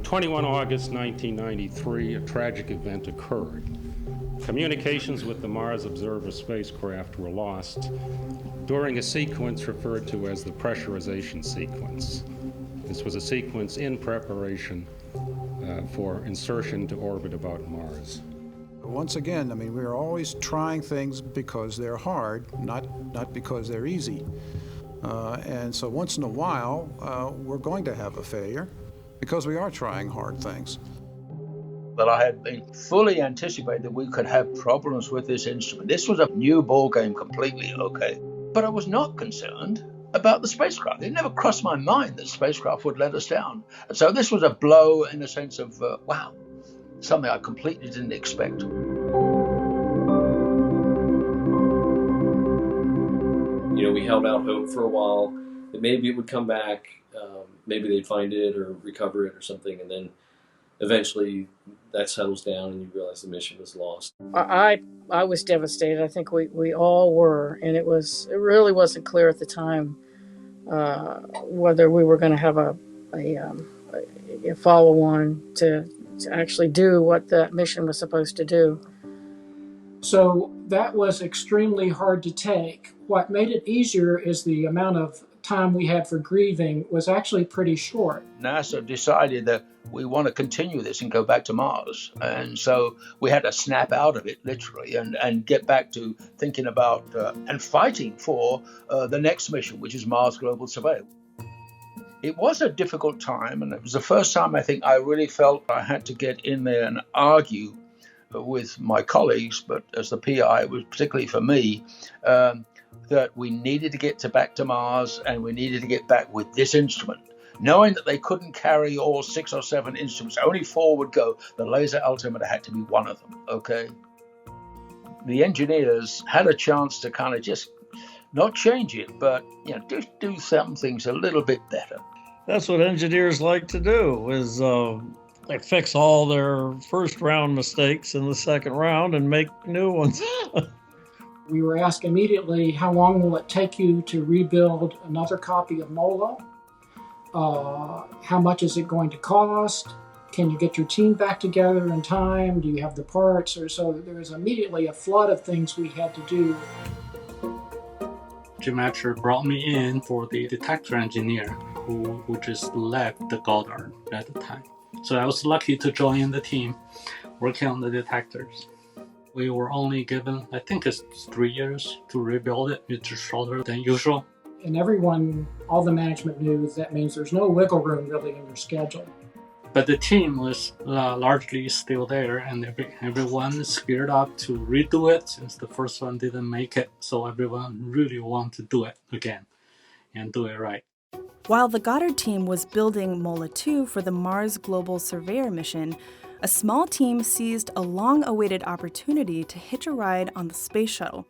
21 August 1993, a tragic event occurred. Communications with the Mars Observer spacecraft were lost during a sequence referred to as the pressurization sequence. This was a sequence in preparation for insertion to orbit about Mars. Once again, I mean, we're always trying things because they're hard, not because they're easy. And so once in a while, we're going to have a failure because we are trying hard things. But I had been fully anticipated that we could have problems with this instrument. This was a new ball game completely, okay? But I was not concerned about the spacecraft. It never crossed my mind that spacecraft would let us down. And so this was a blow in the sense of, wow, something I completely didn't expect. We held out hope for a while that maybe it would come back, maybe they'd find it or recover it or something, and then eventually that settles down and you realize the mission was lost. I was devastated. I think we all were, and it really wasn't clear at the time whether we were going to have a follow-on to actually do what that mission was supposed to do. So that was extremely hard to take. What made it easier is the amount of time we had for grieving was actually pretty short. NASA decided that we want to continue this and go back to Mars. And so we had to snap out of it, literally, and get back to thinking about and fighting for the next mission, which is Mars Global Surveyor. It was a difficult time, and it was the first time I think I really felt I had to get in there and argue with my colleagues, but as the PI, it was particularly for me, that we needed to get back to Mars and we needed to get back with this instrument. Knowing that they couldn't carry all 6 or 7 instruments, only 4 would go, the laser altimeter had to be one of them, okay? The engineers had a chance to kind of just not change it, but just do some things a little bit better. That's what engineers like to do, is they fix all their first round mistakes in the second round and make new ones. We were asked immediately, how long will it take you to rebuild another copy of MOLA? How much is it going to cost? Can you get your team back together in time? Do you have the parts? So there was immediately a flood of things we had to do. Geometry brought me in for the detector engineer who just left the Goddard at the time. So I was lucky to join the team working on the detectors. We were only given, I think it's 3 years to rebuild it. It's shorter than usual. And everyone, all the management knew that means there's no wiggle room really in your schedule. But the team was largely still there, and everyone is geared up to redo it since the first one didn't make it. So everyone really wanted to do it again and do it right. While the Goddard team was building MOLA 2 for the Mars Global Surveyor mission, a small team seized a long-awaited opportunity to hitch a ride on the Space Shuttle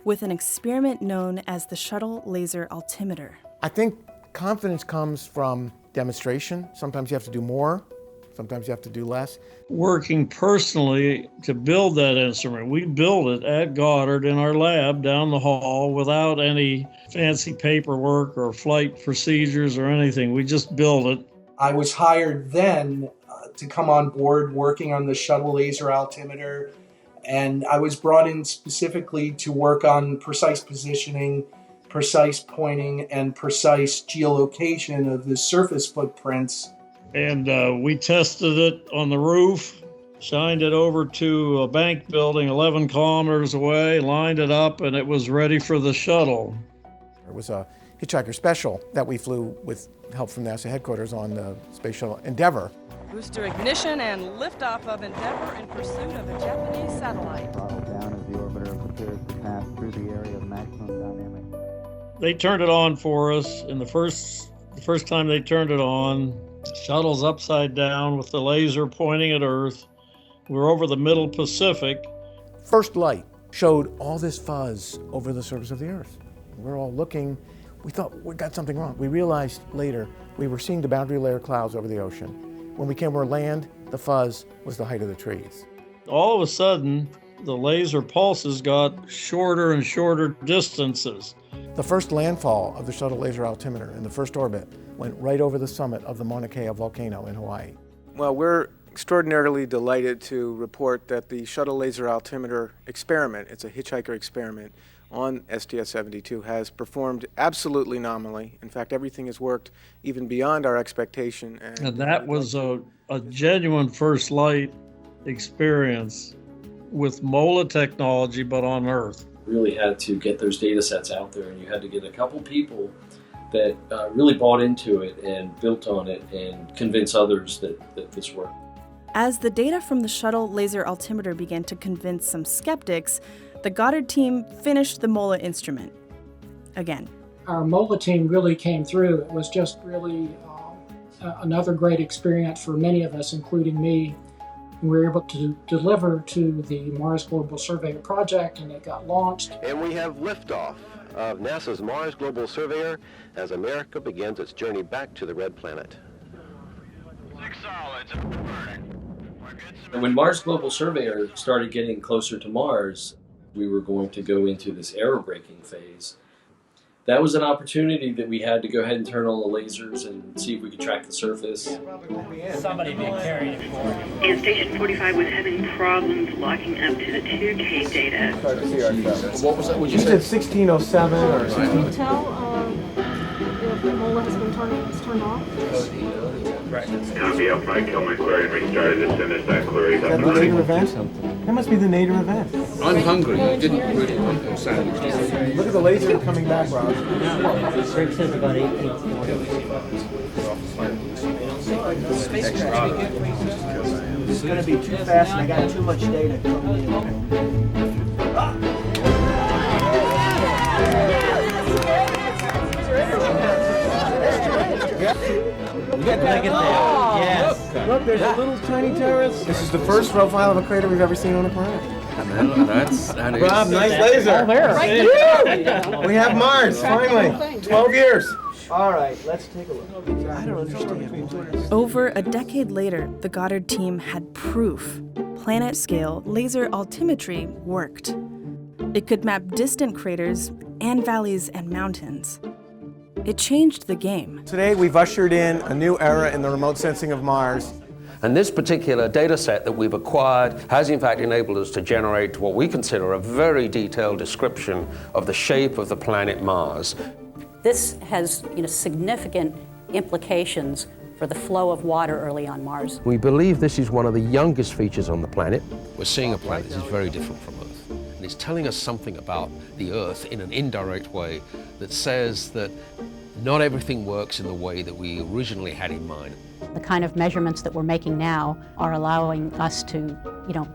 with an experiment known as the Shuttle Laser Altimeter. I think confidence comes from demonstration. Sometimes you have to do more, sometimes you have to do less. Working personally to build that instrument, we built it at Goddard in our lab down the hall without any fancy paperwork or flight procedures or anything. We just built it. I was hired then to come on board working on the shuttle laser altimeter, and I was brought in specifically to work on precise positioning, precise pointing, and precise geolocation of the surface footprints. And we tested it on the roof, shined it over to a bank building 11 kilometers away, lined it up, and it was ready for the shuttle. There was a hitchhiker special that we flew with help from NASA headquarters on the Space Shuttle Endeavour. Booster ignition and liftoff of Endeavour in pursuit of a Japanese satellite. Throttle down as the orbiter prepares to pass through the area of maximum dynamic. They turned it on for us, and the first time they turned it on, the shuttle's upside down with the laser pointing at Earth. We're over the middle Pacific. First light showed all this fuzz over the surface of the Earth. We're all looking. We thought we got something wrong. We realized later we were seeing the boundary layer clouds over the ocean. When we came over land, the fuzz was the height of the trees. All of a sudden, the laser pulses got shorter and shorter distances. The first landfall of the shuttle laser altimeter in the first orbit went right over the summit of the Mauna Kea volcano in Hawaii. Well, we're extraordinarily delighted to report that the shuttle laser altimeter experiment, it's a hitchhiker experiment on STS-72, has performed absolutely nominally. In fact, everything has worked even beyond our expectation. And that was a genuine first light experience with MOLA technology, but on Earth. Really had to get those data sets out there, and you had to get a couple people that really bought into it and built on it and convince others that this worked. As the data from the shuttle laser altimeter began to convince some skeptics, the Goddard team finished the MOLA instrument again. Our MOLA team really came through. It was just really another great experience for many of us, including me. We were able to deliver to the Mars Global Surveyor project, and it got launched. And we have liftoff of NASA's Mars Global Surveyor as America begins its journey back to the red planet. 6 solids burning. And when Mars Global Surveyor started getting closer to Mars, we were going to go into this aerobraking phase. That was an opportunity that we had to go ahead and turn on the lasers and see if we could track the surface. Somebody being carried. And Station 45 was having problems locking up to the 2K data. What was that? You said 1607 or 16? Can you tell if the MOLA has been turned off? Copy up, I kill McGarry and restarted as soon as that query's up. Is that the nadir event? That must be the nadir event. I'm hungry. I didn't really want no sandwich. Look at the laser coming back, Rob. Rick says about 18. It's going to be too fast and I got too much data coming in. Look at that. Yes. Look, there's a little tiny terrace. This is the first profile of a crater we've ever seen on the planet. That is. Rob, nice laser. Oh, there. Right. We have Mars, finally. 12 years. All right, let's take a look. I don't understand. Over a decade later, the Goddard team had proof. Planet-scale laser altimetry worked. It could map distant craters and valleys and mountains. It changed the game. Today, we've ushered in a new era in the remote sensing of Mars. And this particular data set that we've acquired has in fact enabled us to generate what we consider a very detailed description of the shape of the planet Mars. This has significant implications for the flow of water early on Mars. We believe this is one of the youngest features on the planet. We're seeing a planet that is very different from Earth. And it's telling us something about the Earth in an indirect way that says that not everything works in the way that we originally had in mind. The kind of measurements that we're making now are allowing us to,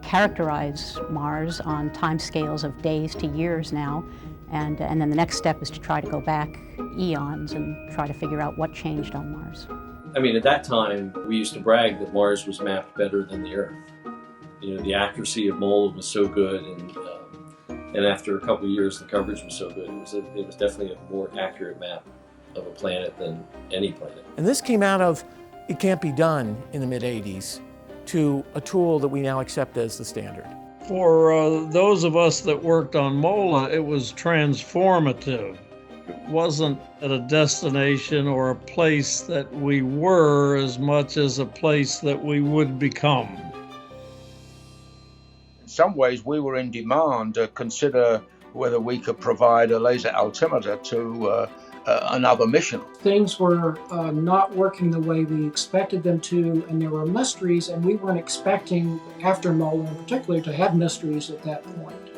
characterize Mars on timescales of days to years now. And then the next step is to try to go back eons and try to figure out what changed on Mars. I mean, at that time, we used to brag that Mars was mapped better than the Earth. The accuracy of MOLA was so good, and after a couple of years, the coverage was so good. It was definitely a more accurate map of a planet than any planet. And this came out of it can't be done in the mid-'80s to a tool that we now accept as the standard. For those of us that worked on MOLA, it was transformative. It wasn't at a destination or a place that we were as much as a place that we would become. In some ways, we were in demand to consider whether we could provide a laser altimeter to another mission. Things were not working the way we expected them to, and there were mysteries, and we weren't expecting, after MOLA in particular, to have mysteries at that point.